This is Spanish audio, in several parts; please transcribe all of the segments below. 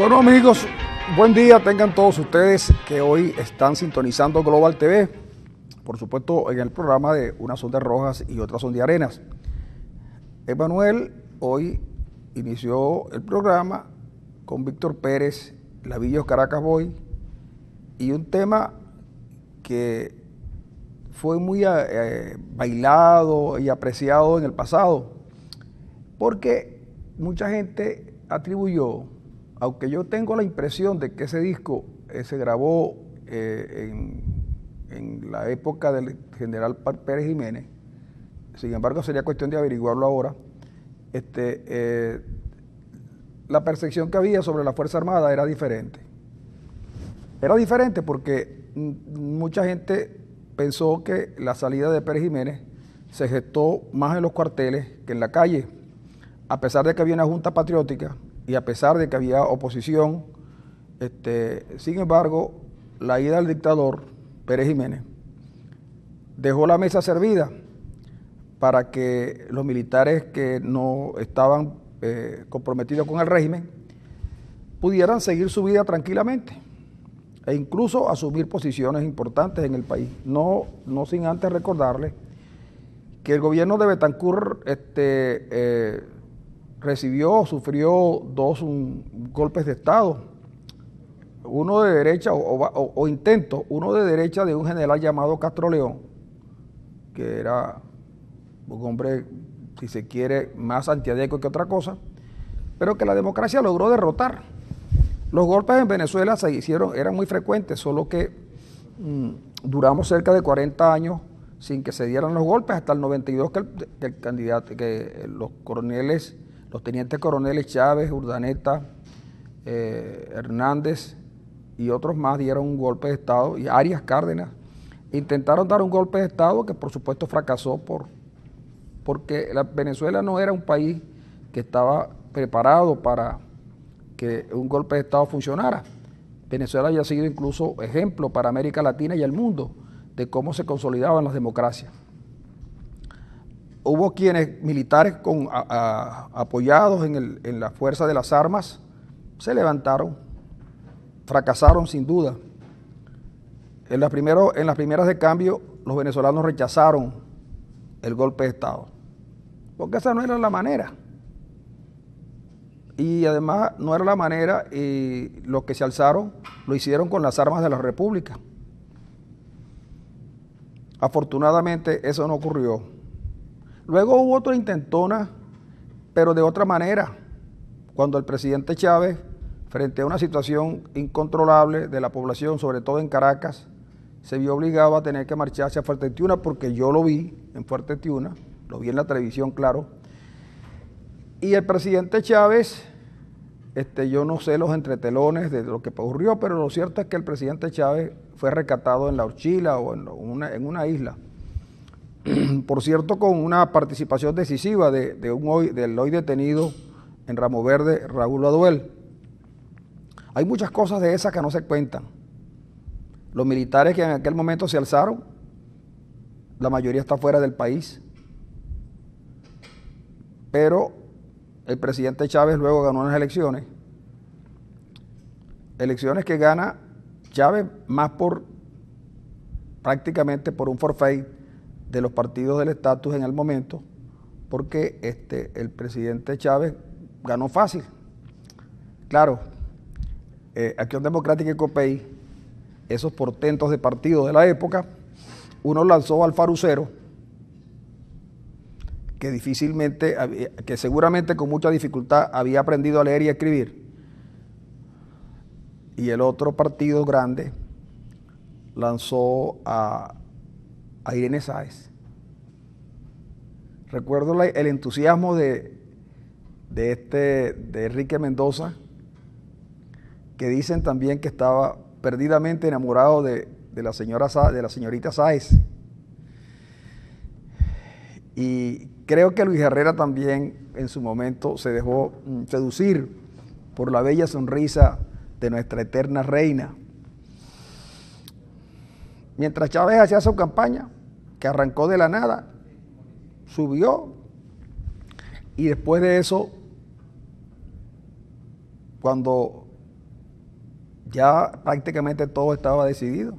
Bueno amigos, buen día tengan todos ustedes que hoy están sintonizando Global TV, por supuesto en el programa de unas son de rojas y otras son de arenas. Emanuel hoy inició el programa con Víctor Pérez, Lavillos Caracas Boy, y un tema que fue muy bailado y apreciado en el pasado, porque mucha gente atribuyó, aunque yo tengo la impresión de que ese disco se grabó en la época del general Pérez Jiménez, sin embargo sería cuestión de averiguarlo ahora, la percepción que había sobre la Fuerza Armada era diferente. Era diferente porque mucha gente pensó que la salida de Pérez Jiménez se gestó más en los cuarteles que en la calle, a pesar de que había una junta patriótica y a pesar de que había oposición. Sin embargo, la ida del dictador Pérez Jiménez dejó la mesa servida para que los militares que no estaban comprometidos con el régimen pudieran seguir su vida tranquilamente e incluso asumir posiciones importantes en el país. No sin antes recordarles que el gobierno de Betancur sufrió dos golpes de Estado, uno de derecha uno de derecha de un general llamado Castro León, que era un hombre, si se quiere, más antiadeco que otra cosa, pero que la democracia logró derrotar. Los golpes en Venezuela se hicieron, eran muy frecuentes, solo que duramos cerca de 40 años sin que se dieran los golpes, hasta el 92 que los coroneles, los tenientes coroneles Chávez, Urdaneta, Hernández y otros más dieron un golpe de Estado, y Arias Cárdenas intentaron dar un golpe de Estado que por supuesto fracasó porque Venezuela no era un país que estaba preparado para que un golpe de Estado funcionara. Venezuela había sido incluso ejemplo para América Latina y el mundo de cómo se consolidaban las democracias. Hubo quienes, militares apoyados en la fuerza de las armas, se levantaron, fracasaron sin duda. En las primeras de cambio, los venezolanos rechazaron el golpe de Estado, porque esa no era la manera. Y además no era la manera, y los que se alzaron lo hicieron con las armas de la República. Afortunadamente eso no ocurrió. Luego hubo otra intentona, pero de otra manera, cuando el presidente Chávez, frente a una situación incontrolable de la población, sobre todo en Caracas, se vio obligado a tener que marcharse a Fuerte Tiuna, porque yo lo vi en Fuerte Tiuna, lo vi en la televisión, claro. Y el presidente Chávez, yo no sé los entretelones de lo que ocurrió, pero lo cierto es que el presidente Chávez fue rescatado en La Orchila o en una isla. Por cierto, con una participación decisiva del hoy detenido en Ramo Verde, Raúl Aduel. Hay muchas cosas de esas que no se cuentan. Los militares que en aquel momento se alzaron, la mayoría está fuera del país, pero el presidente Chávez luego ganó unas elecciones que gana Chávez más prácticamente por un forfait de los partidos del estatus en el momento, porque el presidente Chávez ganó fácil. Claro, Acción Democrática y Copey, esos portentos de partidos de la época, uno lanzó al Farucero, que seguramente con mucha dificultad había aprendido a leer y a escribir, y el otro partido grande lanzó a Irene Sáez. Recuerdo el entusiasmo de Enrique Mendoza, que dicen también que estaba perdidamente enamorado de la señorita Sáez. Y creo que Luis Herrera también en su momento se dejó seducir por la bella sonrisa de nuestra eterna reina. Mientras Chávez hacía su campaña, que arrancó de la nada, subió, y después de eso, cuando Ya prácticamente todo estaba decidido.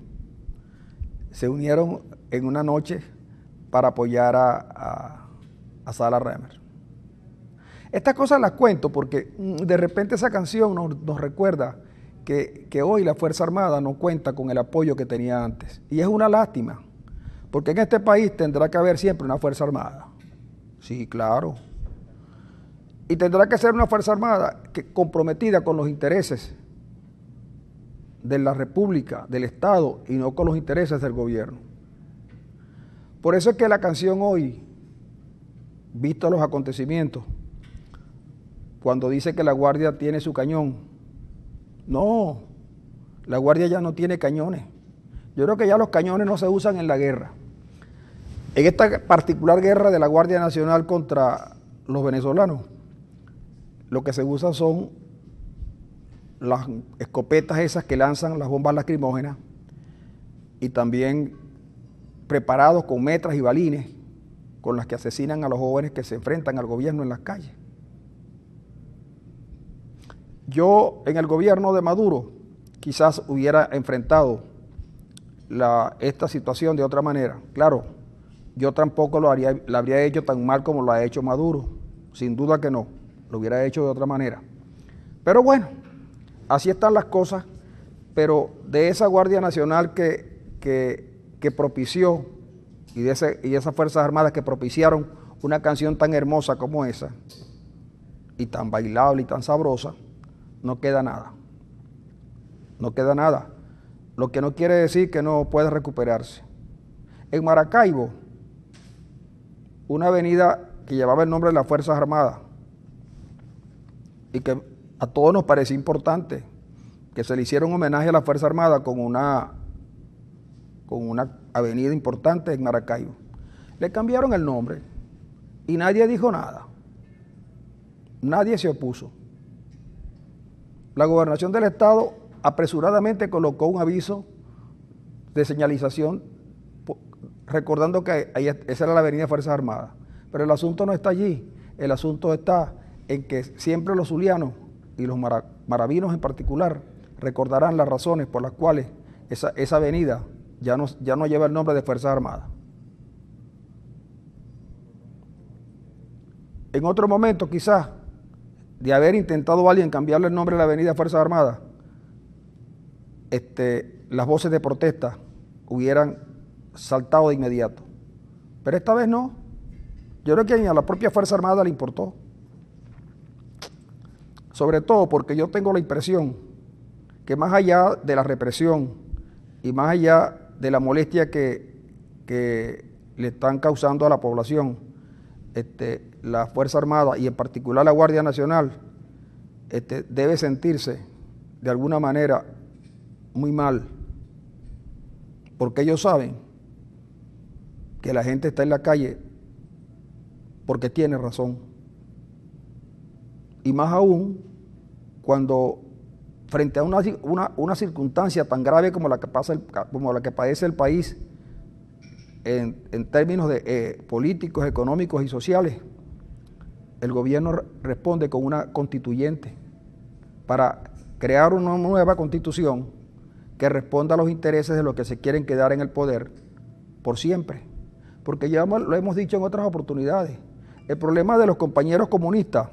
Se unieron en una noche para apoyar a Sala Remer. Estas cosas las cuento porque de repente esa canción nos recuerda que hoy la Fuerza Armada no cuenta con el apoyo que tenía antes. Y es una lástima, porque en este país tendrá que haber siempre una Fuerza Armada. Sí, claro. Y tendrá que ser una Fuerza Armada comprometida con los intereses de la República, del Estado, y no con los intereses del gobierno. Por eso es que la canción hoy, visto los acontecimientos, cuando dice que la Guardia tiene su cañón, no, la Guardia ya no tiene cañones. Yo creo que ya los cañones no se usan en la guerra. En esta particular guerra de la Guardia Nacional contra los venezolanos, lo que se usa son las escopetas esas que lanzan las bombas lacrimógenas y también preparados con metras y balines con las que asesinan a los jóvenes que se enfrentan al gobierno en las calles. Yo en el gobierno de Maduro quizás hubiera enfrentado esta situación de otra manera. Claro, yo tampoco la habría hecho tan mal como lo ha hecho Maduro, sin duda que no, lo hubiera hecho de otra manera. Pero bueno, así están las cosas, pero de esa Guardia Nacional que propició y de esas Fuerzas Armadas que propiciaron una canción tan hermosa como esa, y tan bailable y tan sabrosa, no queda nada. No queda nada. Lo que no quiere decir que no puede recuperarse. En Maracaibo, una avenida que llevaba el nombre de las Fuerzas Armadas y que a todos nos parecía importante, que se le hiciera un homenaje a la Fuerza Armada con una avenida importante en Maracaibo. Le cambiaron el nombre y nadie dijo nada. Nadie se opuso. La Gobernación del Estado apresuradamente colocó un aviso de señalización recordando que esa era la avenida Fuerzas Armadas. Pero el asunto no está allí. El asunto está en que siempre los zulianos y los maravinos en particular recordarán las razones por las cuales esa avenida ya no lleva el nombre de Fuerzas Armadas. En otro momento, quizás, de haber intentado alguien cambiarle el nombre de la avenida Fuerzas Armadas, las voces de protesta hubieran saltado de inmediato. Pero esta vez no. Yo creo que ni a la propia Fuerza Armada le importó. Sobre todo porque yo tengo la impresión que más allá de la represión y más allá de la molestia que le están causando a la población, la Fuerza Armada y en particular la Guardia Nacional, debe sentirse de alguna manera muy mal, porque ellos saben que la gente está en la calle porque tiene razón. Y más aún cuando frente a una circunstancia tan grave como la que padece el país en términos de políticos, económicos y sociales, el gobierno responde con una constituyente para crear una nueva constitución que responda a los intereses de los que se quieren quedar en el poder por siempre. Porque ya lo hemos dicho en otras oportunidades, el problema de los compañeros comunistas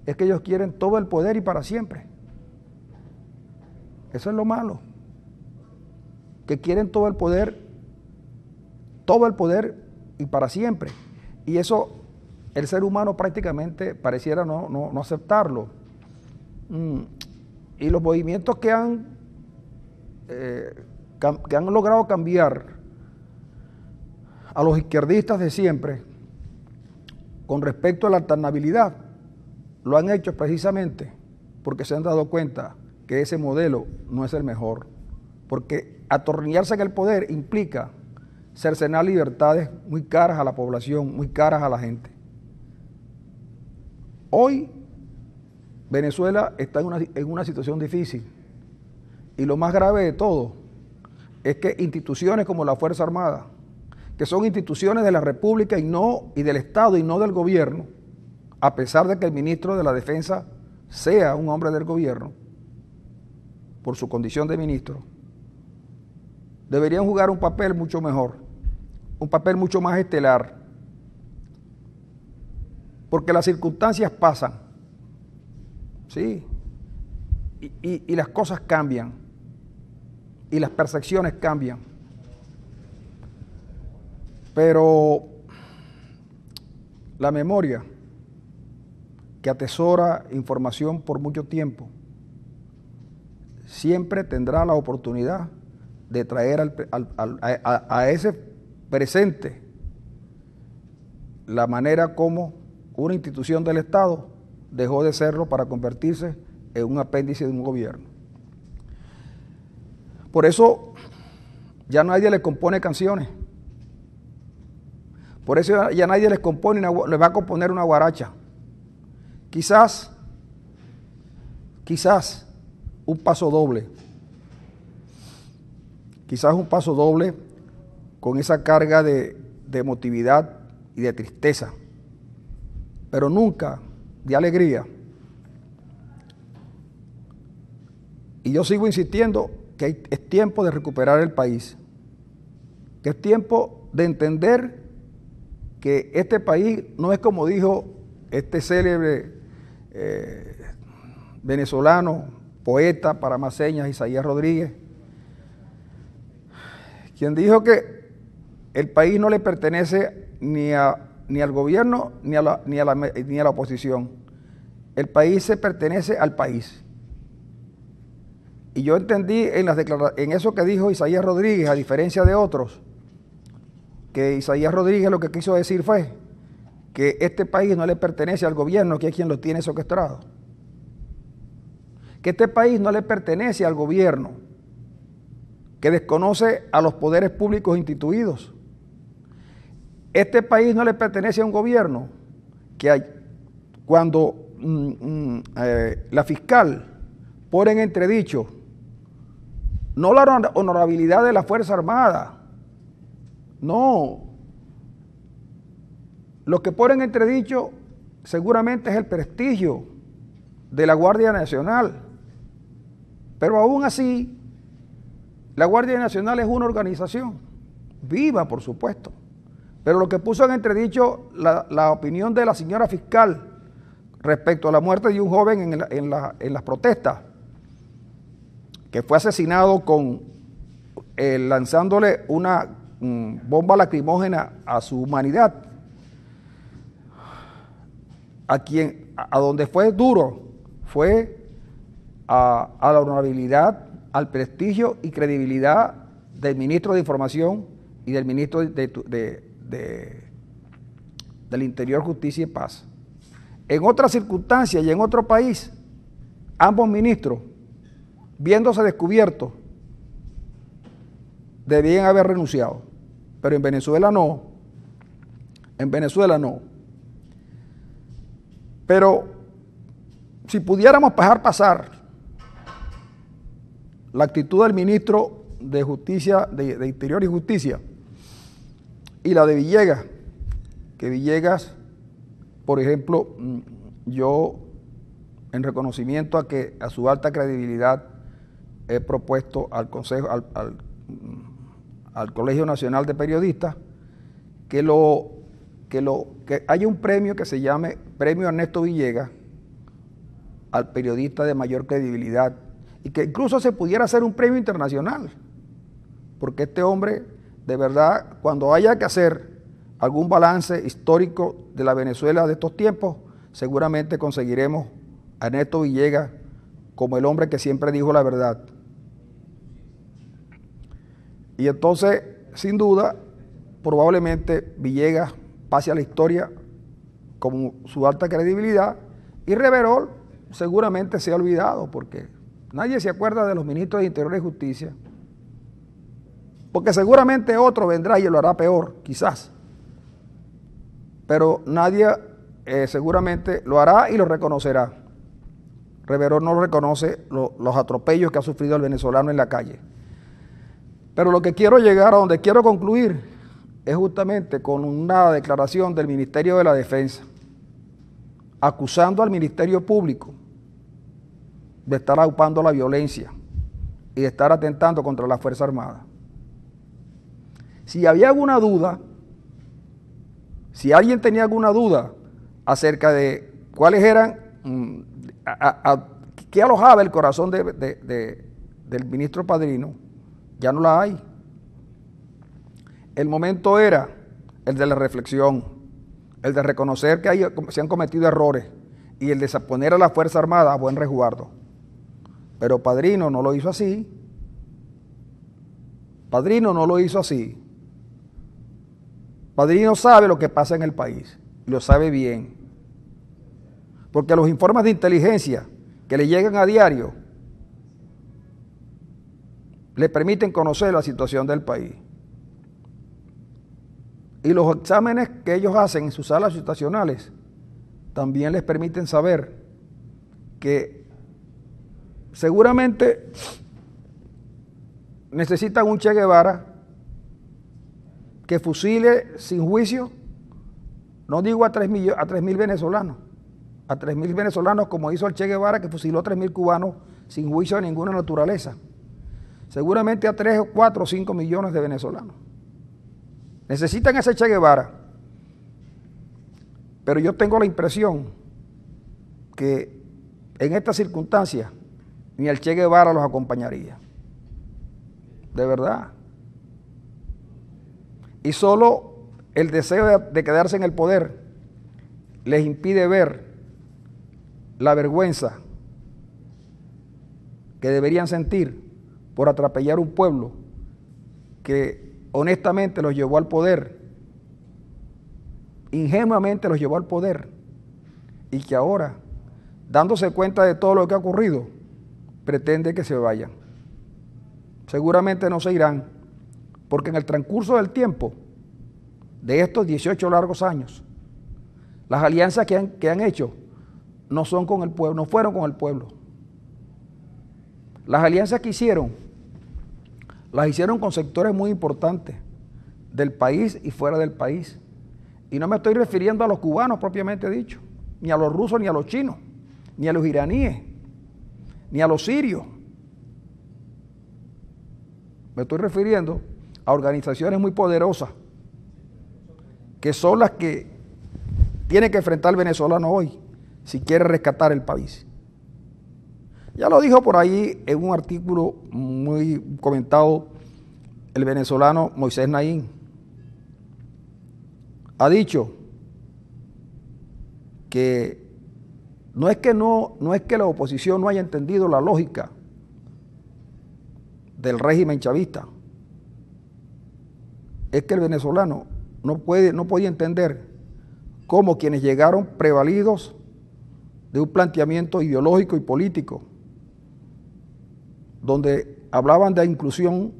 es que ellos quieren todo el poder y para siempre. Eso es lo malo, que quieren todo el poder y para siempre. Y eso el ser humano prácticamente pareciera no aceptarlo. Y los movimientos que han logrado cambiar a los izquierdistas de siempre con respecto a la alternabilidad, lo han hecho precisamente porque se han dado cuenta que ese modelo no es el mejor, porque atornillarse en el poder implica cercenar libertades muy caras a la población, muy caras a la gente. Hoy Venezuela está en una situación difícil y lo más grave de todo es que instituciones como la Fuerza Armada, que son instituciones de la República y del Estado y no del gobierno, a pesar de que el ministro de la Defensa sea un hombre del gobierno, por su condición de ministro, deberían jugar un papel mucho mejor, un papel mucho más estelar, porque las circunstancias pasan, ¿sí? Y las cosas cambian, y las percepciones cambian. Pero la memoria, que atesora información por mucho tiempo, siempre tendrá la oportunidad de traer a ese presente la manera como una institución del Estado dejó de serlo para convertirse en un apéndice de un gobierno. Por eso ya nadie le compone canciones. Por eso ya nadie les va a componer una guaracha. Quizás un paso doble. Quizás un paso doble con esa carga de emotividad y de tristeza, pero nunca de alegría. Y yo sigo insistiendo que es tiempo de recuperar el país, que es tiempo de entender que este país no es como dijo este célebre venezolano, poeta para más señas, Isaías Rodríguez, quien dijo que el país no le pertenece ni al gobierno ni a la oposición. El país se pertenece al país. Y yo entendí en eso que dijo Isaías Rodríguez, a diferencia de otros, que Isaías Rodríguez lo que quiso decir fue que este país no le pertenece al gobierno, que es quien lo tiene secuestrado. Que este país no le pertenece al gobierno, que desconoce a los poderes públicos instituidos. Este país no le pertenece a un gobierno que cuando la fiscal pone en entredicho no la honorabilidad de la Fuerza Armada, no. Lo que pone en entredicho seguramente es el prestigio de la Guardia Nacional. Pero aún así, la Guardia Nacional es una organización viva, por supuesto. Pero lo que puso en entredicho la opinión de la señora fiscal respecto a la muerte de un joven en las protestas, que fue asesinado lanzándole una bomba lacrimógena a su humanidad, a donde fue duro, fue a la honorabilidad, al prestigio y credibilidad del ministro de Información y del ministro del Interior, Justicia y Paz. En otras circunstancias y en otro país, ambos ministros, viéndose descubiertos, debían haber renunciado. Pero en Venezuela no. En Venezuela no. Pero si pudiéramos dejar pasar la actitud del ministro de Justicia, de Interior y Justicia, y la de Villegas, que Villegas, por ejemplo, yo, en reconocimiento a su alta credibilidad, he propuesto al Consejo, al Colegio Nacional de Periodistas, que haya un premio que se llame Premio Ernesto Villegas al periodista de mayor credibilidad, y que incluso se pudiera hacer un premio internacional, porque este hombre, de verdad, cuando haya que hacer algún balance histórico de la Venezuela de estos tiempos, seguramente conseguiremos a Ernesto Villegas como el hombre que siempre dijo la verdad. Y entonces, sin duda, probablemente Villegas pase a la historia como su alta credibilidad, y Reverol seguramente sea olvidado, porque nadie se acuerda de los ministros de Interior y Justicia, porque seguramente otro vendrá y lo hará peor, quizás, pero nadie seguramente lo hará y lo reconocerá. Reverol no reconoce los atropellos que ha sufrido el venezolano en la calle. Pero lo que quiero llegar, a donde quiero concluir, es justamente con una declaración del Ministerio de la Defensa, acusando al Ministerio Público de estar aupando la violencia y de estar atentando contra la Fuerza Armada. Si había alguna duda, si alguien tenía alguna duda acerca de cuáles eran, qué alojaba el corazón del ministro Padrino, ya no la hay. El momento era el de la reflexión, el de reconocer que se han cometido errores y el de poner a la Fuerza Armada a buen resguardo. Pero Padrino no lo hizo así. Padrino no lo hizo así. Padrino sabe lo que pasa en el país, y lo sabe bien. Porque los informes de inteligencia que le llegan a diario le permiten conocer la situación del país. Y los exámenes que ellos hacen en sus salas situacionales también les permiten saber que seguramente necesitan un Che Guevara que fusile sin juicio, no digo a 3.000 venezolanos, a 3.000 venezolanos como hizo el Che Guevara, que fusiló a 3.000 cubanos sin juicio de ninguna naturaleza. Seguramente a 3 o 4 o 5 millones de venezolanos. Necesitan ese Che Guevara. Pero yo tengo la impresión que en estas circunstancias ni el Che Guevara los acompañaría. De verdad. Y solo el deseo de quedarse en el poder les impide ver la vergüenza que deberían sentir por atropellar un pueblo que honestamente los llevó al poder, ingenuamente los llevó al poder, y que ahora, dándose cuenta de todo lo que ha ocurrido, pretende que se vayan. Seguramente no se irán, porque en el transcurso del tiempo, de estos 18 largos años, las alianzas que han hecho no son con el pueblo, no fueron con el pueblo. Las alianzas que hicieron, las hicieron con sectores muy importantes del país y fuera del país. Y no me estoy refiriendo a los cubanos propiamente dicho, ni a los rusos, ni a los chinos, ni a los iraníes, ni a los sirios. Me estoy refiriendo a organizaciones muy poderosas, que son las que tiene que enfrentar el venezolano hoy, si quiere rescatar el país. Ya lo dijo por ahí en un artículo muy comentado el venezolano Moisés Naín. Ha dicho que no es que la oposición no haya entendido la lógica del régimen chavista, es que el venezolano no podía entender cómo quienes llegaron prevalidos de un planteamiento ideológico y político, donde hablaban de inclusión,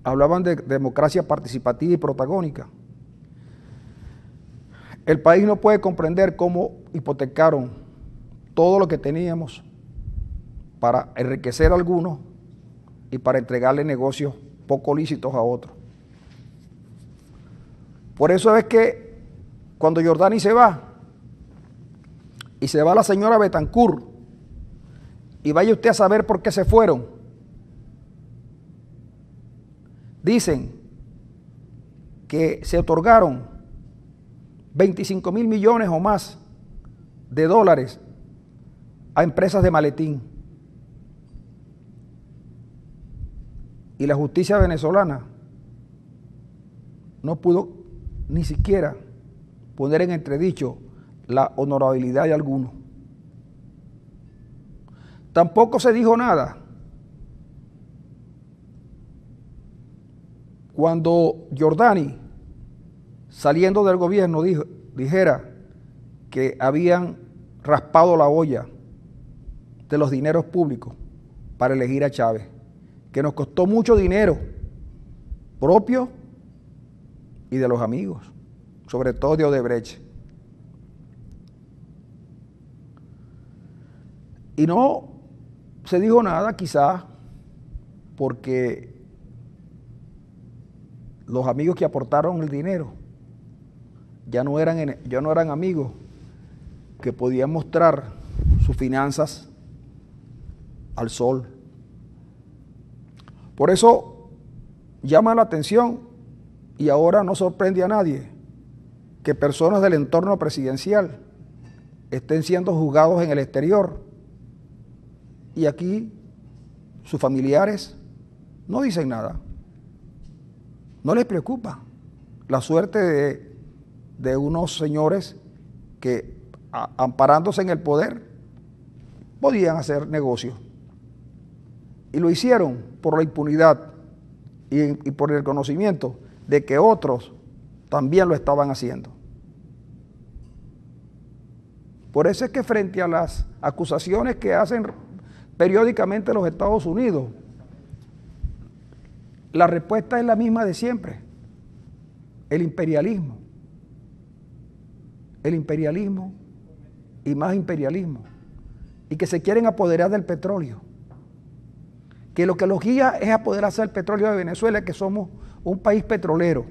hablaban de democracia participativa y protagónica. El país no puede comprender cómo hipotecaron todo lo que teníamos para enriquecer a algunos y para entregarle negocios poco lícitos a otros. Por eso es que cuando Jordani se va, y se va la señora Bethancourt, y vaya usted a saber por qué se fueron, dicen que se otorgaron 25.000 millones o más de dólares a empresas de maletín. Y la justicia venezolana no pudo ni siquiera poner en entredicho la honorabilidad de alguno. Tampoco se dijo nada cuando Jordani, saliendo del gobierno, dijera que habían raspado la olla de los dineros públicos para elegir a Chávez, que nos costó mucho dinero propio y de los amigos, sobre todo de Odebrecht. Y no se dijo nada, quizás porque los amigos que aportaron el dinero ya no eran amigos que podían mostrar sus finanzas al sol. Por eso llama la atención y ahora no sorprende a nadie que personas del entorno presidencial estén siendo juzgados en el exterior y aquí sus familiares no dicen nada. No les preocupa la suerte de unos señores que, amparándose en el poder, podían hacer negocio. Y lo hicieron por la impunidad y por el conocimiento de que otros también lo estaban haciendo. Por eso es que frente a las acusaciones que hacen periódicamente los Estados Unidos, la respuesta es la misma de siempre: el imperialismo. El imperialismo y más imperialismo. Y que se quieren apoderar del petróleo. Que lo que los guía es apoderarse del petróleo de Venezuela, que somos un país petrolero.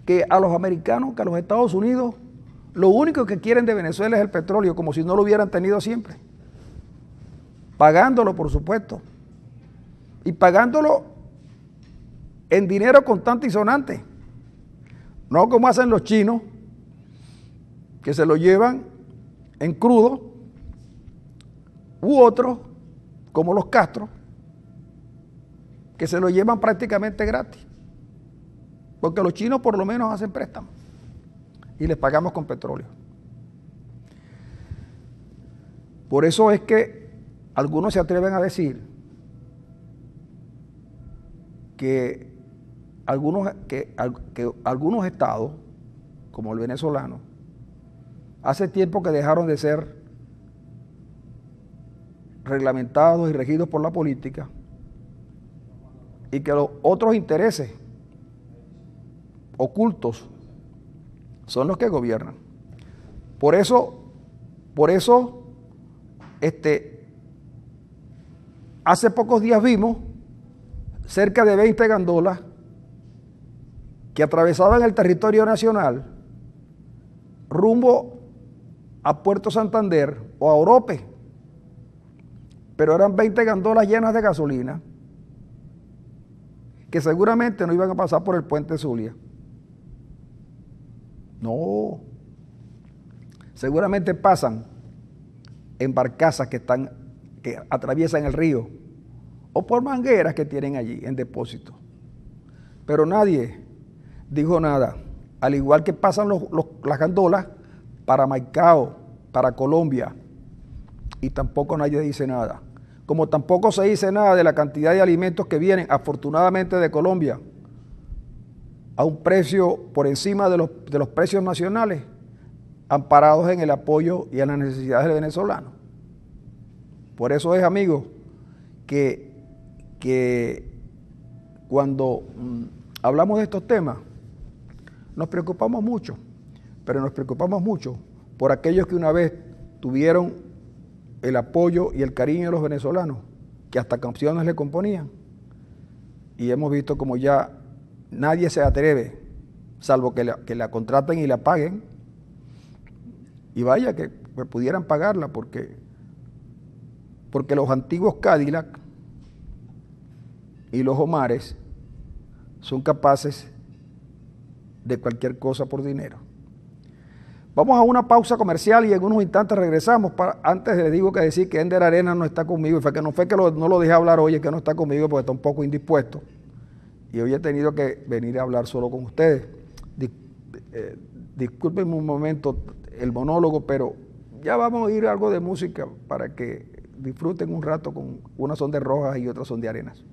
Que a los americanos, que a los Estados Unidos, lo único que quieren de Venezuela es el petróleo, como si no lo hubieran tenido siempre. Pagándolo, por supuesto. Y pagándolo en dinero contante y sonante. No como hacen los chinos, que se lo llevan en crudo, u otros, como los Castro, que se lo llevan prácticamente gratis. Porque los chinos por lo menos hacen préstamos y les pagamos con petróleo. Por eso es que algunos se atreven a decir que algunos estados, como el venezolano, hace tiempo que dejaron de ser reglamentados y regidos por la política y que los otros intereses ocultos son los que gobiernan. Por eso, hace pocos días vimos cerca de 20 gandolas que atravesaban el territorio nacional rumbo a Puerto Santander o a Orope, pero eran 20 gandolas llenas de gasolina que seguramente no iban a pasar por el puente Zulia. No, seguramente pasan en barcazas que atraviesan el río o por mangueras que tienen allí en depósito. Pero nadie dijo nada, al igual que pasan las gandolas para Maicao, para Colombia, y tampoco nadie dice nada. Como tampoco se dice nada de la cantidad de alimentos que vienen, afortunadamente, de Colombia, a un precio por encima de los precios nacionales, amparados en el apoyo y en las necesidades del venezolano. Por eso es, amigos, que cuando hablamos de estos temas, nos preocupamos mucho, pero nos preocupamos mucho por aquellos que una vez tuvieron el apoyo y el cariño de los venezolanos, que hasta canciones le componían, y hemos visto como ya nadie se atreve, salvo que la contraten y la paguen, y vaya que pudieran pagarla, porque los antiguos Cadillac y los Omares son capaces de cualquier cosa por dinero. Vamos a una pausa comercial y en unos instantes regresamos. Antes les digo que decir que Ender Arenas no está conmigo, no fue que no lo dejé hablar hoy, es que no está conmigo porque está un poco indispuesto. Y hoy he tenido que venir a hablar solo con ustedes. Discúlpenme un momento el monólogo, pero ya vamos a oír algo de música para que disfruten un rato con unas son de Rojas y otras son de Arenas.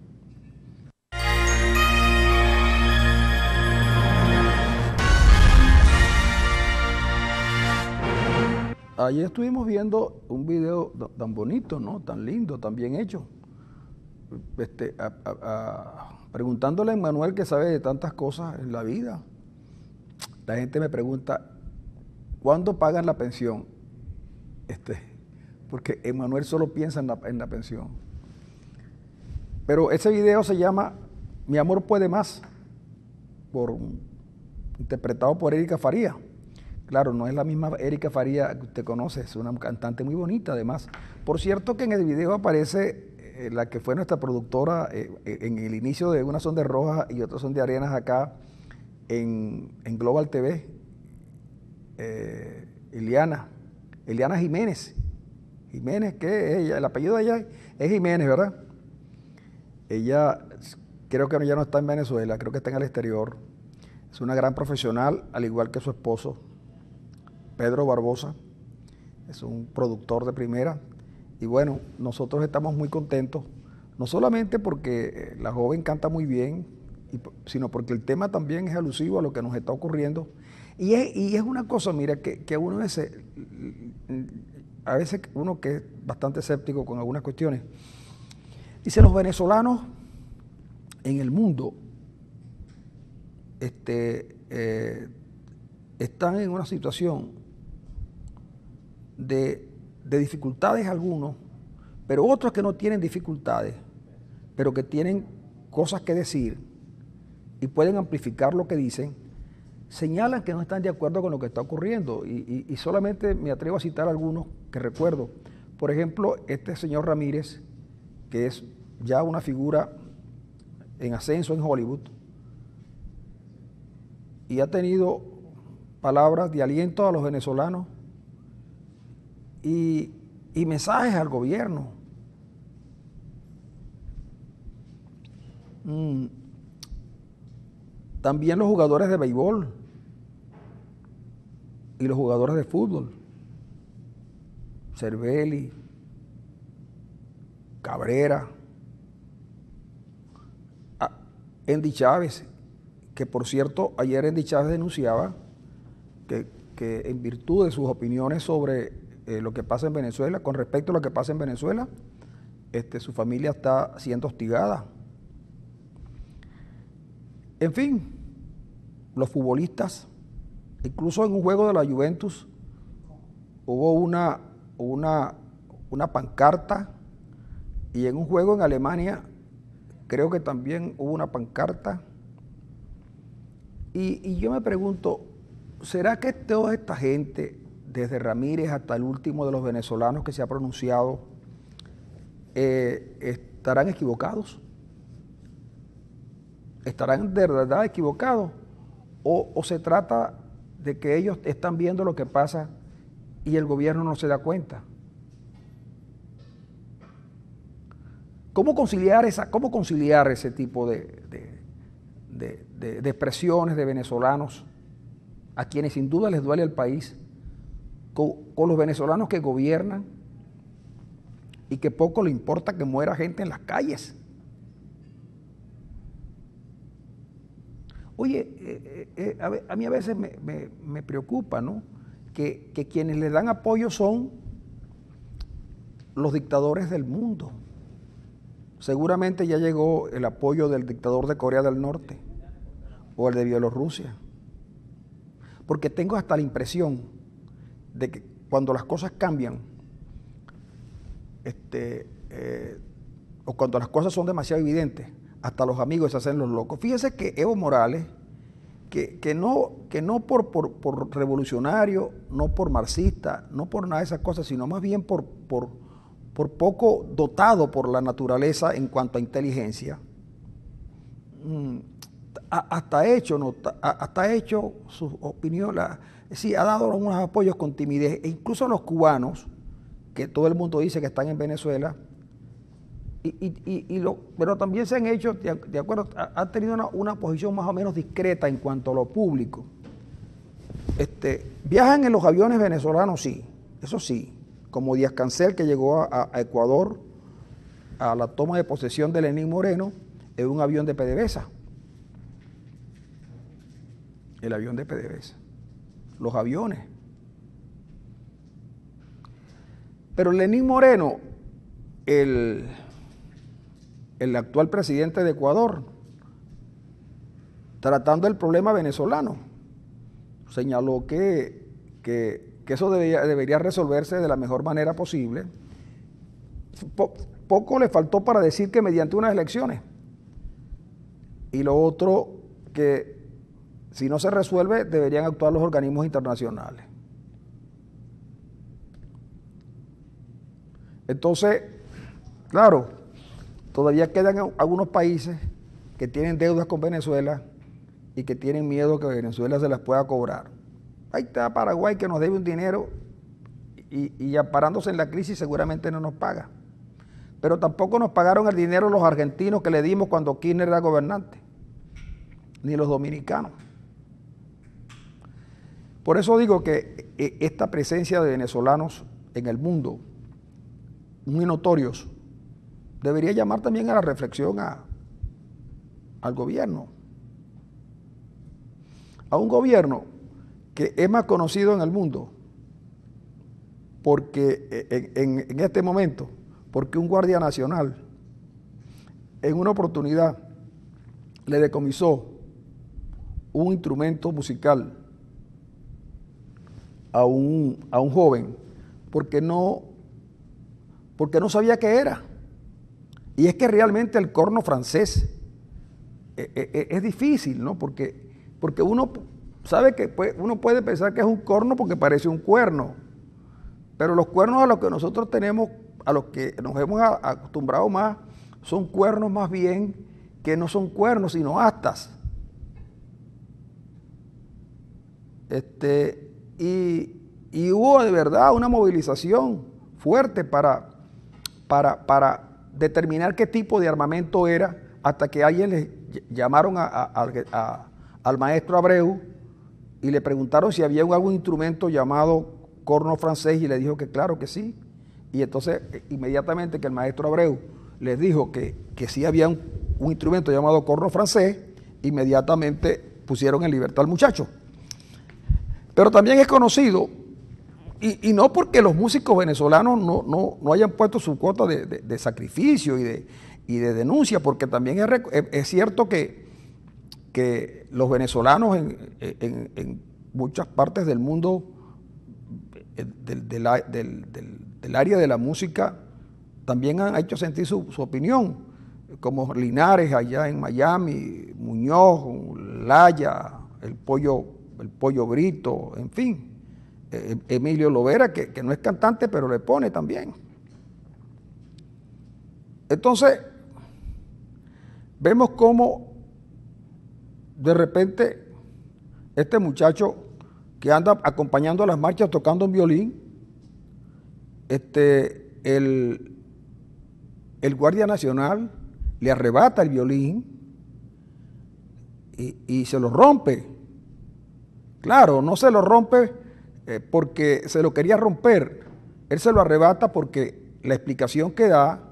Ayer estuvimos viendo un video tan bonito, ¿no? Tan lindo, tan bien hecho. Preguntándole a Emmanuel, que sabe de tantas cosas en la vida. La gente me pregunta, ¿cuándo pagan la pensión? Porque Emmanuel solo piensa en la pensión. Pero ese video se llama Mi amor puede más, interpretado por Erika Faría. Claro, no es la misma Erika Faría que usted conoce, es una cantante muy bonita además. Por cierto que en el video aparece la que fue nuestra productora en el inicio de Unas son de Rojas y otras son de Arenas acá en Global TV, Eliana Jiménez. Jiménez, que es ella, el apellido de ella es Jiménez, ¿verdad? Ella creo que ya no está en Venezuela, creo que está en el exterior. Es una gran profesional, al igual que su esposo, Pedro Barbosa. Es un productor de primera. Y bueno, nosotros estamos muy contentos, no solamente porque la joven canta muy bien, sino porque el tema también es alusivo a lo que nos está ocurriendo. Y es una cosa, mira, que uno a veces uno que es bastante escéptico con algunas cuestiones, dice, los venezolanos en el mundo están en una situación de dificultades algunos, pero otros que no tienen dificultades, pero que tienen cosas que decir y pueden amplificar lo que dicen, señalan que no están de acuerdo con lo que está ocurriendo. Y solamente me atrevo a citar algunos que recuerdo. Por ejemplo, este señor Ramírez, que es ya una figura en ascenso en Hollywood, y ha tenido palabras de aliento a los venezolanos y mensajes al gobierno. También los jugadores de béisbol y los jugadores de fútbol, Cervelli, Cabrera, Andy Chávez, que por cierto ayer Andy Chávez denunciaba que en virtud de sus opiniones sobre lo que pasa en Venezuela, con respecto a lo que pasa en Venezuela, su familia está siendo hostigada. En fin, los futbolistas, incluso en un juego de la Juventus hubo una pancarta, y en un juego en Alemania creo que también hubo una pancarta. Y yo me pregunto, ¿será que toda esta gente, desde Ramírez hasta el último de los venezolanos que se ha pronunciado, estarán equivocados? ¿Estarán de verdad equivocados? ¿O se trata de que ellos están viendo lo que pasa y el gobierno no se da cuenta? ¿Cómo conciliar ese tipo de expresiones de venezolanos a quienes sin duda les duele el país, con los venezolanos que gobiernan y que poco le importa que muera gente en las calles? Oye, a mí a veces me preocupa, ¿no? Que quienes le dan apoyo son los dictadores del mundo. Seguramente ya llegó el apoyo del dictador de Corea del Norte o el de Bielorrusia. Porque tengo hasta la impresión de que cuando las cosas cambian, o cuando las cosas son demasiado evidentes, hasta los amigos se hacen los locos. Fíjese que Evo Morales, que no por revolucionario, no por marxista, no por nada de esas cosas, sino más bien por poco dotado por la naturaleza en cuanto a inteligencia, hasta ha hecho sus opiniones, sí, ha dado unos apoyos con timidez, e incluso los cubanos, que todo el mundo dice que están en Venezuela, pero también se han hecho, de acuerdo, han tenido una posición más o menos discreta en cuanto a lo público. Viajan en los aviones venezolanos, sí, eso sí, como Díaz-Cancel, que llegó a Ecuador a la toma de posesión de Lenín Moreno en un avión de PDVSA. El avión de PDVSA. Los aviones. Pero Lenín Moreno, el actual presidente de Ecuador, tratando el problema venezolano, señaló que eso debería resolverse de la mejor manera posible. Poco le faltó para decir que mediante unas elecciones. Y lo otro, que Si no se resuelve, deberían actuar los organismos internacionales. Entonces, claro, todavía quedan algunos países que tienen deudas con Venezuela y que tienen miedo que Venezuela se las pueda cobrar. Ahí está Paraguay, que nos debe un dinero y amparándose en la crisis seguramente no nos paga. Pero tampoco nos pagaron el dinero los argentinos que le dimos cuando Kirchner era gobernante, ni los dominicanos. Por eso digo que esta presencia de venezolanos en el mundo, muy notorios, debería llamar también a la reflexión al gobierno. A un gobierno que es más conocido en el mundo porque en este momento, porque un guardia nacional en una oportunidad le decomisó un instrumento musical a un joven porque no sabía qué era. Y es que realmente el corno francés es difícil, ¿no? Porque uno sabe que uno puede pensar que es un corno porque parece un cuerno, pero los cuernos a los que nosotros tenemos, a los que nos hemos acostumbrado más, son cuernos más bien que no son cuernos, sino astas. Y hubo de verdad una movilización fuerte para determinar qué tipo de armamento era, hasta que alguien le llamaron al maestro Abreu y le preguntaron si había algún instrumento llamado corno francés y le dijo que claro que sí. Y entonces inmediatamente que el maestro Abreu les dijo que sí había un instrumento llamado corno francés, inmediatamente pusieron en libertad al muchacho. Pero también es conocido, y no porque los músicos venezolanos no hayan puesto su cuota de sacrificio y de denuncia, porque también es cierto que los venezolanos en muchas partes del mundo del área de la música también han hecho sentir su opinión, como Linares allá en Miami, Muñoz, Laya, el Pollo Brito, en fin, Emilio Lovera, que no es cantante, pero le pone también. Entonces, vemos cómo de repente este muchacho que anda acompañando a las marchas tocando un violín, el guardia nacional le arrebata el violín y se lo rompe. Claro, no se lo rompe porque se lo quería romper, él se lo arrebata porque la explicación que da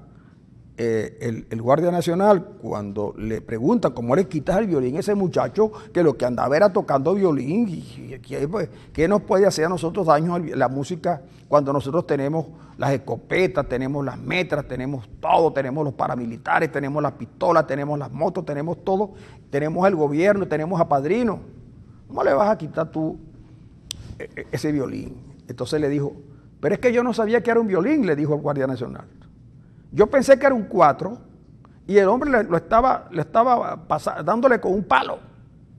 el guardia nacional cuando le preguntan cómo le quitas el violín a ese muchacho que lo que andaba era tocando violín y ¿qué nos puede hacer a nosotros daño la música cuando nosotros tenemos las escopetas, tenemos las metras, tenemos todo, tenemos los paramilitares, tenemos las pistolas, tenemos las motos, tenemos todo, tenemos el gobierno, tenemos a Padrino? ¿Cómo le vas a quitar tú ese violín? Entonces le dijo, pero es que yo no sabía que era un violín, le dijo el guardia nacional. Yo pensé que era un 4 y el hombre le estaba dándole con un palo.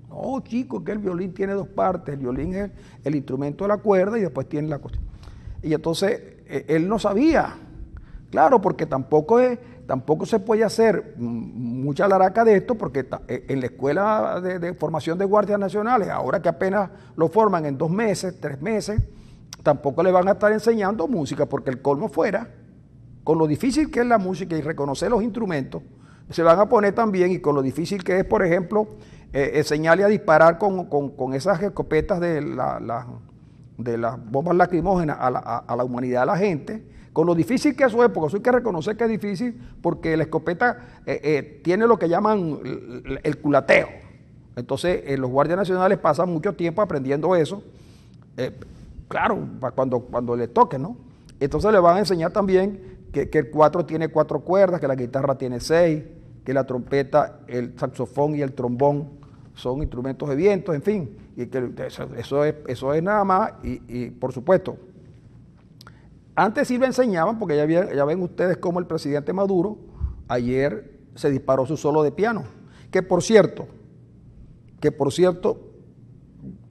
No, chico, que el violín tiene dos partes. El violín es el instrumento de la cuerda y después tiene la cosa. Y entonces él no sabía. Claro, porque tampoco se puede hacer mucha laraca de esto, porque en la escuela de formación de guardias nacionales, ahora que apenas lo forman en 2 meses, 3 meses, tampoco le van a estar enseñando música, porque el colmo fuera, con lo difícil que es la música y reconocer los instrumentos, se van a poner también, y con lo difícil que es, por ejemplo, enseñarle a disparar con esas escopetas de las bombas lacrimógenas a la humanidad, a la gente, con lo difícil que eso es, porque eso hay que reconocer que es difícil, porque la escopeta tiene lo que llaman el culateo. Entonces, los guardias nacionales pasan mucho tiempo aprendiendo eso, claro, cuando les toque, ¿no? Entonces le van a enseñar también que el 4 tiene 4 cuerdas, que la guitarra tiene 6, que la trompeta, el saxofón y el trombón son instrumentos de viento, en fin, y que eso es nada más, y por supuesto, antes sí lo enseñaban, porque ya ven ustedes cómo el presidente Maduro ayer se disparó su solo de piano, que por cierto,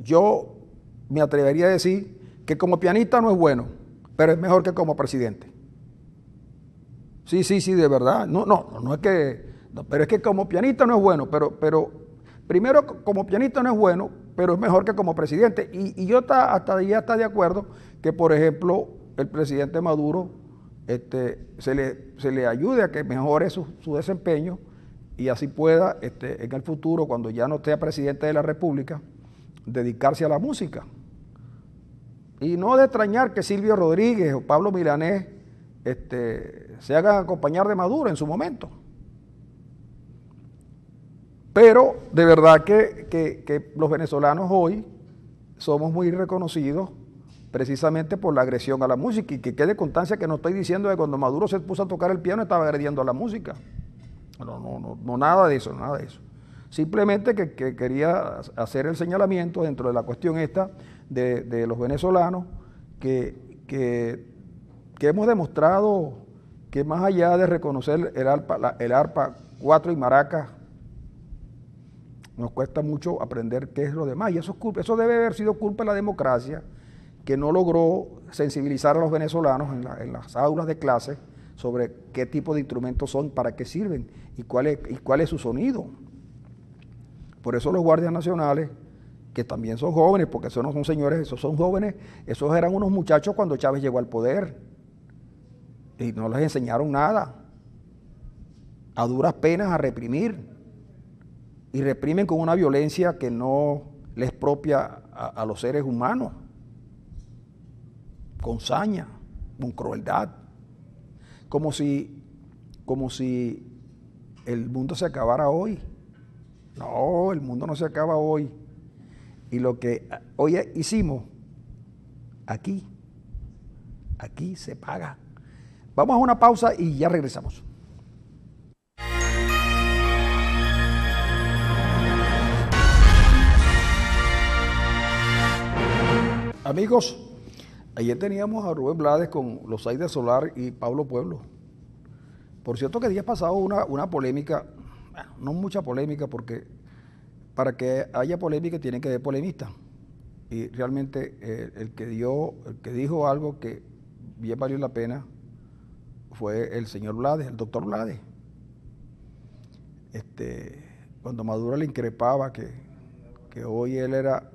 yo me atrevería a decir que como pianista no es bueno, pero es mejor que como presidente. Sí, de verdad. No es que, no, pero es que como pianista no es bueno, pero primero como pianista no es bueno, pero es mejor que como presidente. Y yo hasta ya está de acuerdo que, por ejemplo, el presidente Maduro se le ayude a que mejore su desempeño y así pueda en el futuro, cuando ya no sea presidente de la República, dedicarse a la música. Y no de extrañar que Silvio Rodríguez o Pablo Milanés se hagan acompañar de Maduro en su momento. Pero de verdad que los venezolanos hoy somos muy reconocidos precisamente por la agresión a la música, y que quede constancia que no estoy diciendo que cuando Maduro se puso a tocar el piano estaba agrediendo a la música. No, nada de eso, nada de eso. Simplemente que quería hacer el señalamiento dentro de la cuestión esta de los venezolanos, que hemos demostrado que más allá de reconocer el arpa 4 y maracas, nos cuesta mucho aprender qué es lo demás. Y eso debe haber sido culpa de la democracia, que no logró sensibilizar a los venezolanos en las aulas de clase sobre qué tipo de instrumentos son, para qué sirven y cuál es su sonido. Por eso los guardias nacionales, que también son jóvenes, porque esos no son señores, esos son jóvenes, esos eran unos muchachos cuando Chávez llegó al poder y no les enseñaron nada, a duras penas a reprimir, y reprimen con una violencia que no les propia a los seres humanos, con saña, con crueldad, como si el mundo se acabara hoy. No, el mundo no se acaba hoy. Y lo que hoy hicimos, aquí se paga. Vamos a una pausa y ya regresamos. Amigos, ayer teníamos a Rubén Blades con los Aires Solar y Pablo Pueblo. Por cierto que días pasados una polémica, bueno, no mucha polémica, porque para que haya polémica tiene que haber polemista. Y realmente el que dijo algo que bien valió la pena fue el señor Blades, el doctor Blades. Cuando Maduro le increpaba que hoy él era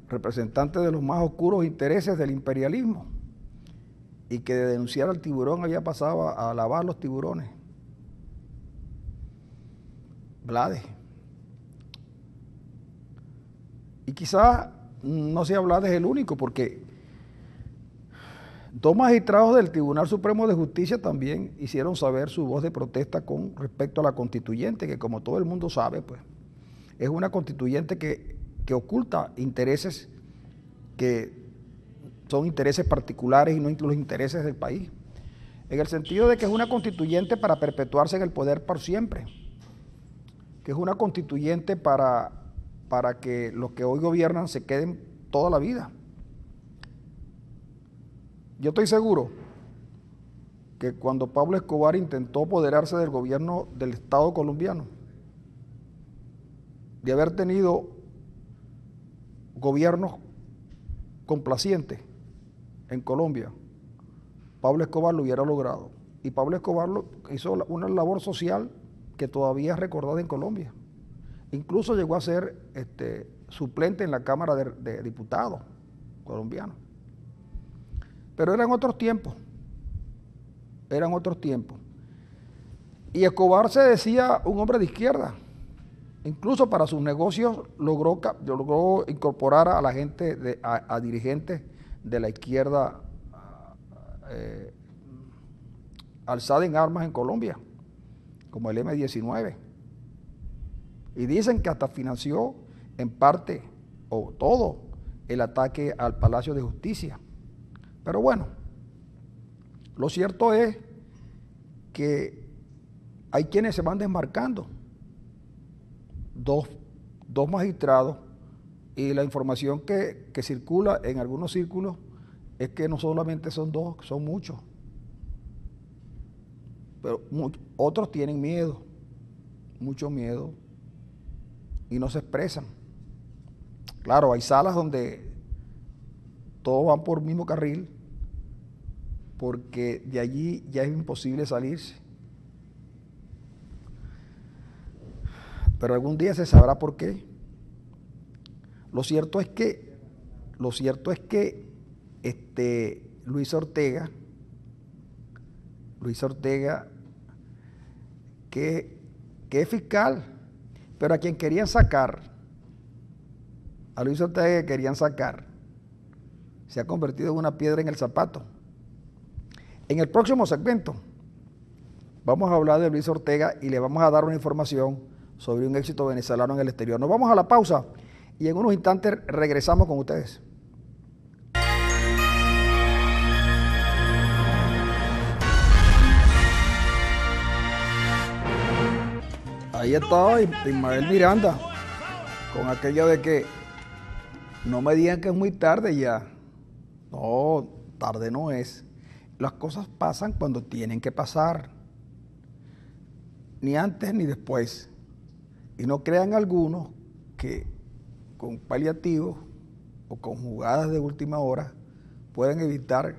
representante de los más oscuros intereses del imperialismo, y que de denunciar al tiburón había pasado a lavar los tiburones. Blades. Y quizás no sea Blades el único, porque dos magistrados del Tribunal Supremo de Justicia también hicieron saber su voz de protesta con respecto a la constituyente, que como todo el mundo sabe, pues es una constituyente que oculta intereses que son intereses particulares y no los intereses del país, en el sentido de que es una constituyente para perpetuarse en el poder por siempre, que es una constituyente para que los que hoy gobiernan se queden toda la vida. Yo estoy seguro que cuando Pablo Escobar intentó apoderarse del gobierno del Estado colombiano, de haber tenido gobiernos complacientes en Colombia, Pablo Escobar lo hubiera logrado. Y Pablo Escobar hizo una labor social que todavía es recordada en Colombia. Incluso llegó a ser suplente en la Cámara de Diputados colombiana. Pero eran otros tiempos. Y Escobar se decía un hombre de izquierda. Incluso para sus negocios logró incorporar a la gente, a dirigentes de la izquierda alzada en armas en Colombia, como el M-19. Y dicen que hasta financió en parte o todo el ataque al Palacio de Justicia. Pero bueno, lo cierto es que hay quienes se van desmarcando. Dos magistrados, y la información que circula en algunos círculos es que no solamente son dos, son muchos. Pero otros tienen miedo, mucho miedo, y no se expresan. Claro, hay salas donde todos van por el mismo carril, porque de allí ya es imposible salirse. Pero algún día se sabrá por qué. Lo cierto es que Luis Ortega, que es fiscal, pero a quien querían sacar, a Luis Ortega que querían sacar, se ha convertido en una piedra en el zapato. En el próximo segmento vamos a hablar de Luis Ortega y le vamos a dar una información sobre un éxito venezolano en el exterior. Nos vamos a la pausa y en unos instantes regresamos con ustedes. Ahí estaba Ismael Miranda con aquello de que no me digan que es muy tarde ya. No, tarde no es. Las cosas pasan cuando tienen que pasar, ni antes ni después. Y no crean algunos que con paliativos o con jugadas de última hora pueden evitar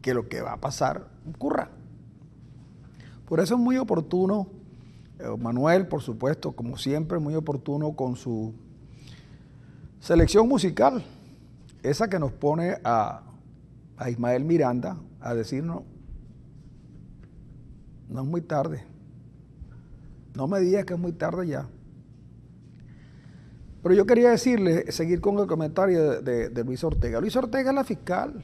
que lo que va a pasar ocurra. Por eso es muy oportuno, Manuel, por supuesto, como siempre, muy oportuno con su selección musical, esa que nos pone a Ismael Miranda a decirnos, no es muy tarde, no me digas que es muy tarde ya. Pero yo quería decirle, seguir con el comentario de Luis Ortega. Luis Ortega es la fiscal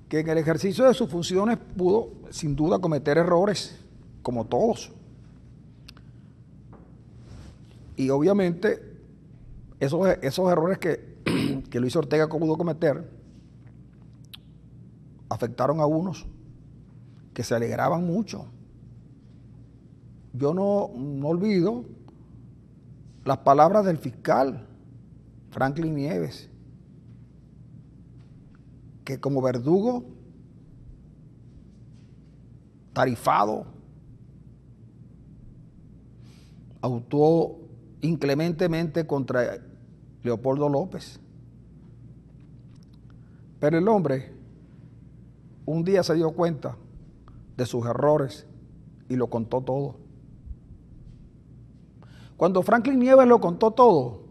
que en el ejercicio de sus funciones pudo sin duda cometer errores, como todos. Y obviamente esos errores que Luis Ortega pudo cometer afectaron a unos que se alegraban mucho. Yo no olvido las palabras del fiscal Franklin Nieves, que como verdugo tarifado actuó inclementemente contra Leopoldo López. Pero el hombre un día se dio cuenta de sus errores y lo contó todo. Cuando Franklin Nieves lo contó todo,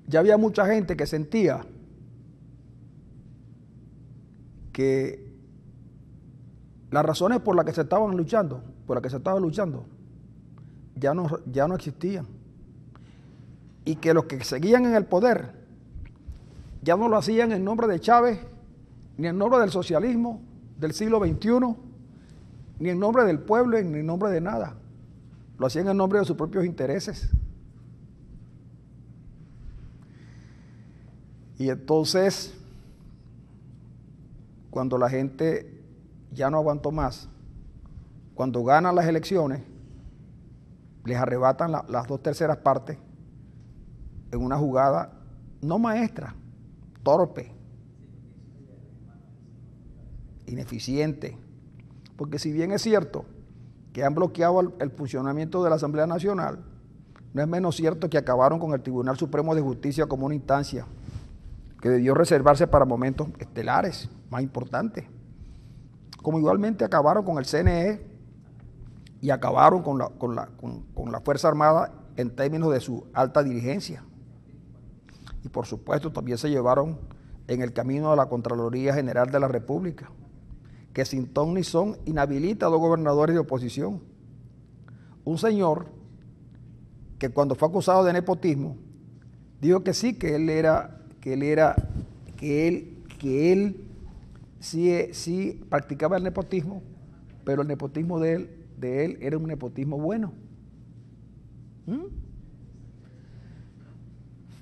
ya había mucha gente que sentía que las razones por las que se estaban luchando, ya no existían. Y que los que seguían en el poder ya no lo hacían en nombre de Chávez, ni en nombre del socialismo del siglo XXI, ni en nombre del pueblo, ni en nombre de nada. Lo hacían en nombre de sus propios intereses. Y entonces, cuando la gente ya no aguantó más, cuando ganan las elecciones, les arrebatan las 2/3 partes en una jugada no maestra, torpe, ineficiente. Porque si bien es cierto que han bloqueado el funcionamiento de la Asamblea Nacional, no es menos cierto que acabaron con el Tribunal Supremo de Justicia como una instancia que debió reservarse para momentos estelares, más importantes. Como igualmente acabaron con el CNE y acabaron con la Fuerza Armada en términos de su alta dirigencia. Y por supuesto también se llevaron en el camino de la Contraloría General de la República, que sin ton ni son inhabilita a 2 gobernadores de oposición. Un señor que cuando fue acusado de nepotismo, dijo que sí, que él sí practicaba el nepotismo, pero el nepotismo de él era un nepotismo bueno.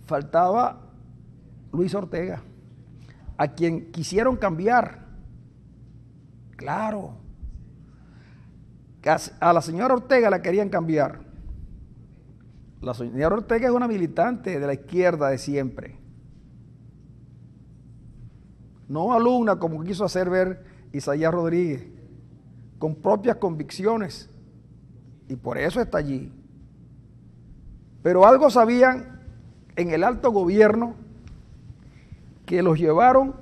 Faltaba Luis Ortega, a quien quisieron cambiar. Claro, a la señora Ortega la querían cambiar. La señora Ortega es una militante de la izquierda de siempre. No alumna como quiso hacer ver Isaías Rodríguez, con propias convicciones. Y por eso está allí. Pero algo sabían en el alto gobierno que los llevaron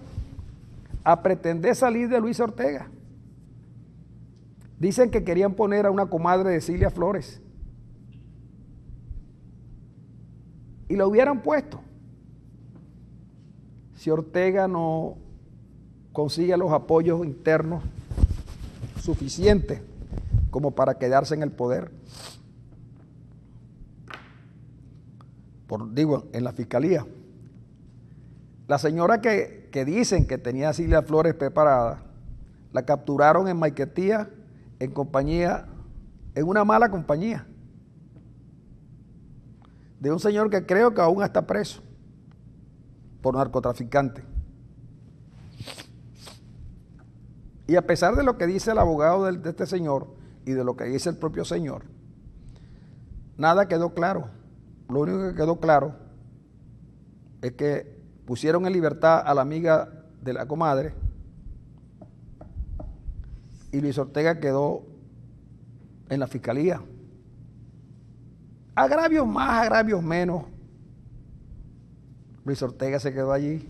a pretender salir de Luis Ortega. Dicen que querían poner a una comadre de Cilia Flores. Y lo hubieran puesto si Ortega no consigue los apoyos internos suficientes como para quedarse en el poder. En la fiscalía. La señora que dicen que tenía a Cilia Flores preparada, la capturaron en Maiquetía en una mala compañía, de un señor que creo que aún está preso por narcotraficante. Y a pesar de lo que dice el abogado de este señor y de lo que dice el propio señor, nada quedó claro. Lo único que quedó claro es que pusieron en libertad a la amiga de la comadre y Luis Ortega quedó en la fiscalía. Agravios más, agravios menos. Luis Ortega se quedó allí.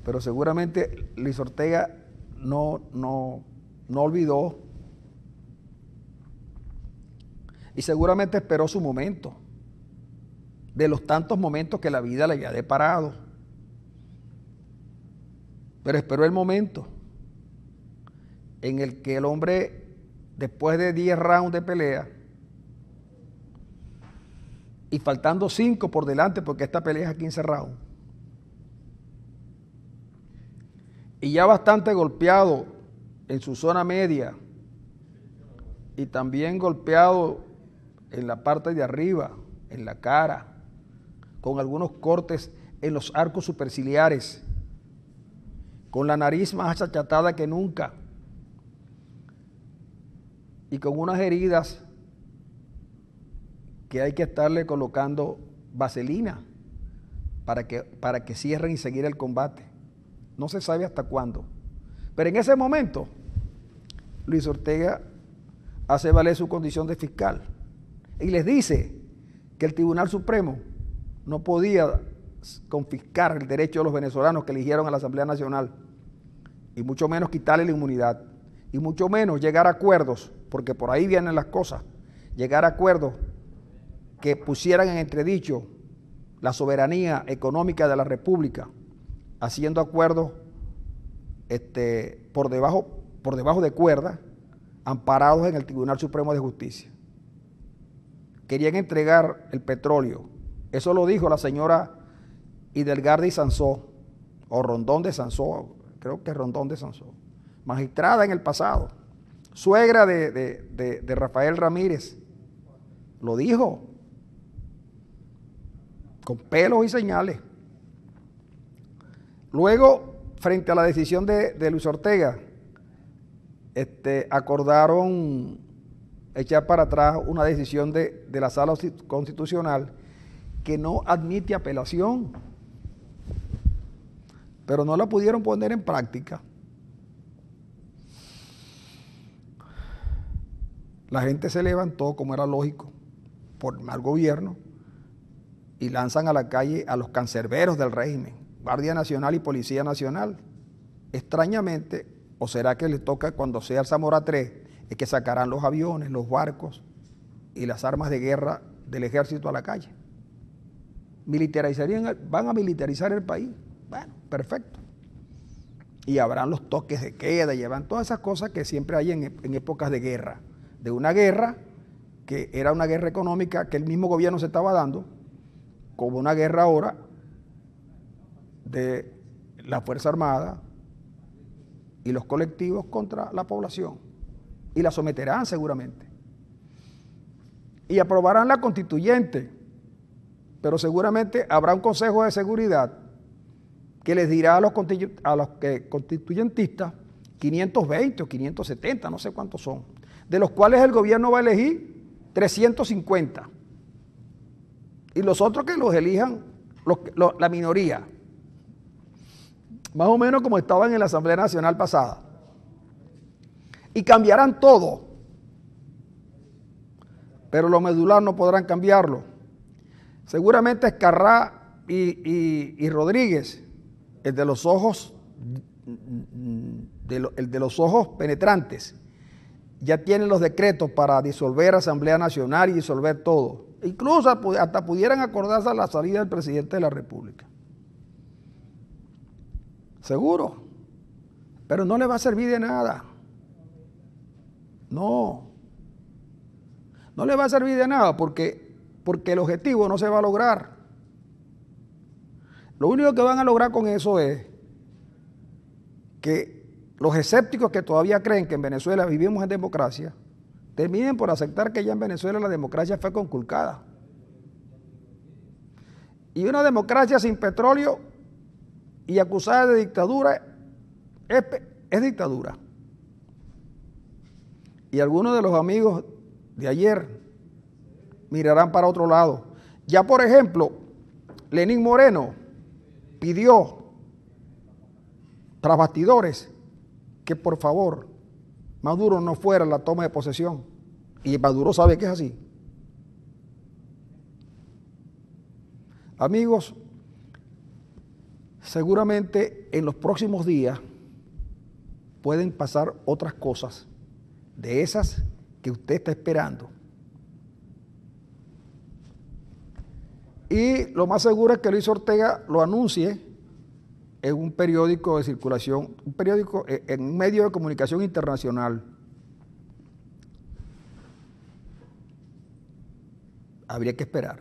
Pero seguramente Luis Ortega no olvidó y seguramente esperó su momento, de los tantos momentos que la vida le había deparado. Pero esperó el momento en el que el hombre, después de 10 rounds de pelea, y faltando 5 por delante, porque esta pelea es a 15 rounds, y ya bastante golpeado en su zona media, y también golpeado en la parte de arriba, en la cara, con algunos cortes en los arcos superciliares, con la nariz más achatada que nunca, y con unas heridas que hay que estarle colocando vaselina para que cierren y seguir el combate. No se sabe hasta cuándo. Pero en ese momento, Luis Ortega hace valer su condición de fiscal y les dice que el Tribunal Supremo no podía confiscar el derecho de los venezolanos que eligieron a la Asamblea Nacional, y mucho menos quitarle la inmunidad, y mucho menos llegar a acuerdos, porque por ahí vienen las cosas, llegar a acuerdos que pusieran en entredicho la soberanía económica de la República, haciendo acuerdos por debajo de cuerda, amparados en el Tribunal Supremo de Justicia. Querían entregar el petróleo. Eso lo dijo la señora Idelgarda Sansó, o Rondón de Sansó, creo que es Rondón de Sansó, magistrada en el pasado, suegra de Rafael Ramírez, lo dijo, con pelos y señales. Luego, frente a la decisión de Luis Ortega, acordaron echar para atrás una decisión de la Sala Constitucional que no admite apelación, pero no la pudieron poner en práctica. La gente se levantó, como era lógico, por el mal gobierno, y lanzan a la calle a los cancerberos del régimen, Guardia Nacional y Policía Nacional. Extrañamente, o será que les toca cuando sea el Zamora 3, es que sacarán los aviones, los barcos y las armas de guerra del ejército a la calle. Van a militarizar el país. Bueno, perfecto. Y habrán los toques de queda, llevan todas esas cosas que siempre hay en épocas de guerra. De una guerra que era una guerra económica que el mismo gobierno se estaba dando, como una guerra ahora de la Fuerza Armada y los colectivos contra la población. Y la someterán seguramente. Y aprobarán la constituyente, pero seguramente habrá un Consejo de Seguridad que les dirá a los constituyentistas 520 o 570, no sé cuántos son, de los cuales el gobierno va a elegir 350. Y los otros que los elijan la minoría. Más o menos como estaban en la Asamblea Nacional pasada. Y cambiarán todo. Pero lo medular no podrán cambiarlo. Seguramente Escarrá y Rodríguez, el de los ojos, el de los ojos penetrantes, ya tienen los decretos para disolver Asamblea Nacional y disolver todo. Incluso hasta pudieran acordarse a la salida del presidente de la República. Seguro. Pero no le va a servir de nada. No. No le va a servir de nada porque el objetivo no se va a lograr. Lo único que van a lograr con eso es que los escépticos que todavía creen que en Venezuela vivimos en democracia, terminen por aceptar que ya en Venezuela la democracia fue conculcada. Y una democracia sin petróleo y acusada de dictadura es dictadura. Y algunos de los amigos de ayer mirarán para otro lado. Ya, por ejemplo, Lenín Moreno pidió tras bastidores que por favor Maduro no fuera a la toma de posesión. Y Maduro sabe que es así. Amigos, seguramente en los próximos días pueden pasar otras cosas de esas que usted está esperando. Y lo más seguro es que Luis Ortega lo anuncie en un periódico de circulación, en un medio de comunicación internacional. Habría que esperar.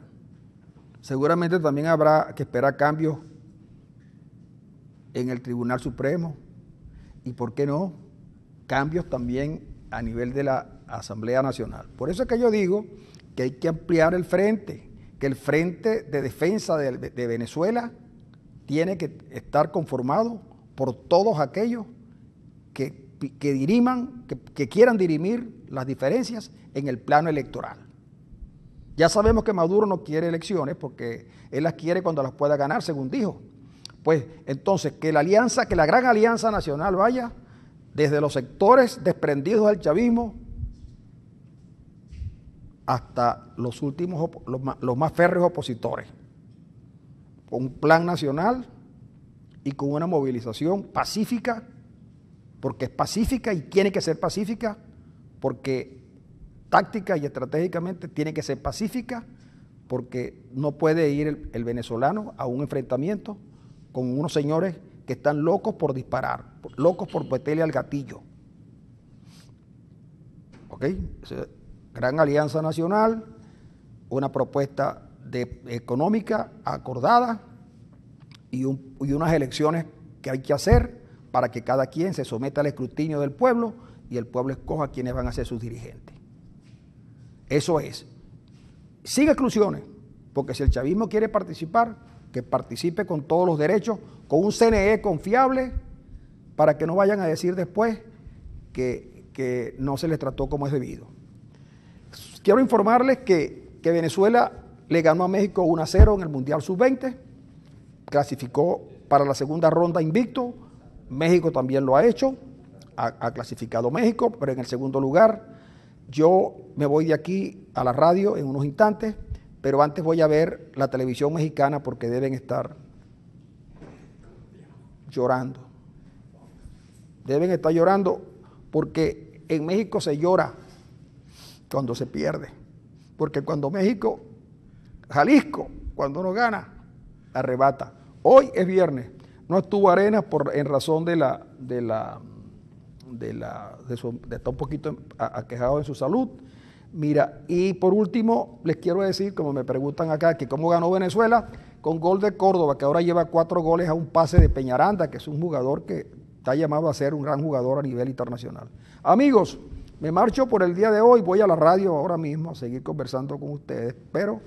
Seguramente también habrá que esperar cambios en el Tribunal Supremo y, ¿por qué no?, cambios también a nivel de la Asamblea Nacional. Por eso es que yo digo que hay que ampliar el frente, que el frente de defensa de Venezuela tiene que estar conformado por todos aquellos que diriman, que quieran dirimir las diferencias en el plano electoral. Ya sabemos que Maduro no quiere elecciones porque él las quiere cuando las pueda ganar, según dijo. Pues entonces que la gran alianza nacional vaya desde los sectores desprendidos del chavismo hasta los últimos, los más férreos opositores, con un plan nacional y con una movilización pacífica, porque es pacífica y tiene que ser pacífica, porque táctica y estratégicamente tiene que ser pacífica, porque no puede ir el venezolano a un enfrentamiento con unos señores que están locos por disparar, locos por meterle al gatillo. ¿Ok? Gran alianza nacional, una propuesta económica acordada y unas elecciones que hay que hacer para que cada quien se someta al escrutinio del pueblo y el pueblo escoja quiénes van a ser sus dirigentes. Eso es. Sin exclusiones, porque si el chavismo quiere participar, que participe con todos los derechos, con un CNE confiable, para que no vayan a decir después que no se les trató como es debido. Quiero informarles que Venezuela le ganó a México 1-0 en el Mundial Sub-20, clasificó para la segunda ronda invicto. México también lo ha hecho, ha clasificado México, pero en el segundo lugar. Yo me voy de aquí a la radio en unos instantes, pero antes voy a ver la televisión mexicana porque deben estar llorando. Deben estar llorando porque en México se llora cuando se pierde. Porque cuando Jalisco, cuando uno gana, arrebata. Hoy es viernes. No estuvo Arenas en razón de estar un poquito aquejado en su salud. Mira, y por último, les quiero decir, como me preguntan acá, que cómo ganó Venezuela, con gol de Córdoba, que ahora lleva 4 goles a un pase de Peñaranda, que es un jugador que está llamado a ser un gran jugador a nivel internacional. Amigos, me marcho por el día de hoy, voy a la radio ahora mismo a seguir conversando con ustedes, pero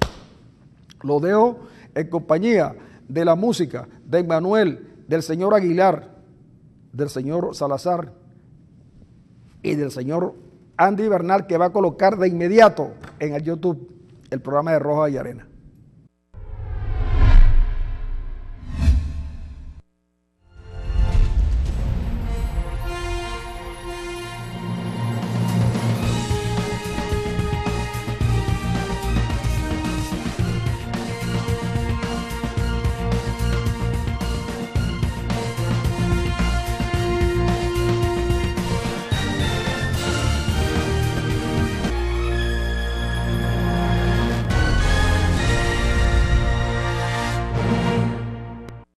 lo dejo en compañía de la música de Emmanuel, del señor Aguilar, del señor Salazar y del señor Andy Bernal, que va a colocar de inmediato en el YouTube el programa de Roja y Arena.